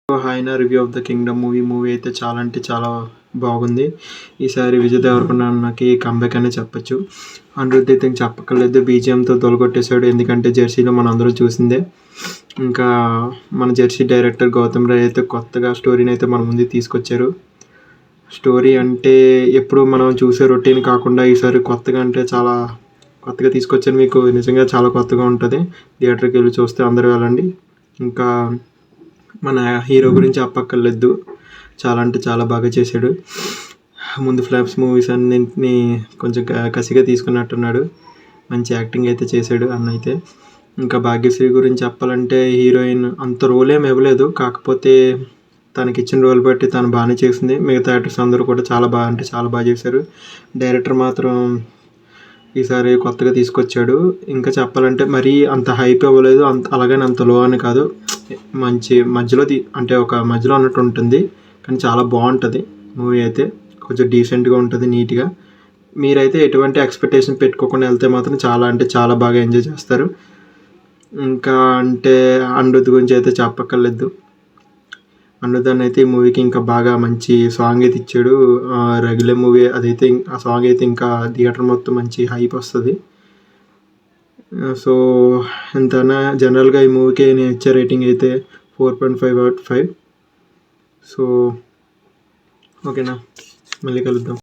Hi నా review of the Kingdom movie అయితే చాలా అంటే చాలా బాగుంది. ఈసారి విజయ్ దేవరకొండకి కంబ్యాక్ అనే చెప్పొచ్చు. అనిరుద్ధ్ అయితే ఇంక చెప్పక్కర్లేదు, బీజిఎంతో తొలగొట్టేశాడు. ఎందుకంటే జెర్సీలో మనం అందరూ చూసిందే. ఇంకా మన జెర్సీ డైరెక్టర్ గౌతమ్ రాయ్ అయితే కొత్తగా స్టోరీని అయితే మన ముందుకు తీసుకొచ్చారు. స్టోరీ అంటే ఎప్పుడు మనం చూసే రొటీన్ కాకుండా ఈసారి కొత్తగా అంటే చాలా కొత్తగా తీసుకొచ్చారు. మీకు నిజంగా చాలా కొత్తగా ఉంటుంది. థియేటర్కి వెళ్ళి చూస్తే అందరూ వెళ్ళండి. ఇంకా మన హీరో గురించి చెప్పక్కర్లేదు, చాలా అంటే చాలా బాగా చేశాడు. ముందు ఫ్లాప్స్ మూవీస్ అన్నింటినీ కొంచెం కసిగా తీసుకున్నట్టున్నాడు. మంచి యాక్టింగ్ అయితే చేశాడు అన్న అయితే. ఇంకా భాగ్యశ్రీ గురించి చెప్పాలంటే హీరోయిన్ అంత రోల్ ఏమి ఇవ్వలేదు, కాకపోతే తనకి ఇచ్చిన రోల్ బట్టి తను బాగానే చేసింది. మిగతా యాక్టర్స్ అందరూ కూడా చాలా బాగా అంటే చాలా బాగా చేశారు. డైరెక్టర్ మాత్రం ఈసారి కొత్తగా తీసుకొచ్చాడు. ఇంకా చెప్పాలంటే మరీ అంత హైప్ ఇవ్వలేదు, అలాగని అంత లో అని కాదు, మంచి మధ్యలో అంటే ఒక మధ్యలో అన్నట్టు ఉంటుంది. కానీ చాలా బాగుంటుంది మూవీ అయితే, కొంచెం డీసెంట్గా ఉంటుంది, నీట్గా. మీరైతే ఎటువంటి ఎక్స్పెక్టేషన్ పెట్టుకోకుండా వెళ్తే మాత్రం చాలా అంటే చాలా బాగా ఎంజాయ్ చేస్తారు. ఇంకా అంటే అనిరుద్ధ్ గురించి అయితే చెప్పక్కర్లేదు. అనిరుద్ధ్ అన్న అయితే ఈ మూవీకి ఇంకా బాగా మంచి సాంగ్ అయితే ఇచ్చాడు. రెగ్యులర్ మూవీ అదైతే ఆ సాంగ్ అయితే ఇంకా థియేటర్ మొత్తం మంచి హైప్ వస్తుంది. సో ఎంతైనా జనరల్గా ఈ మూవీకి నేను ఇచ్చే రేటింగ్ అయితే 4.5/5. సో ఓకేనా, మళ్ళీ కలుద్దాం.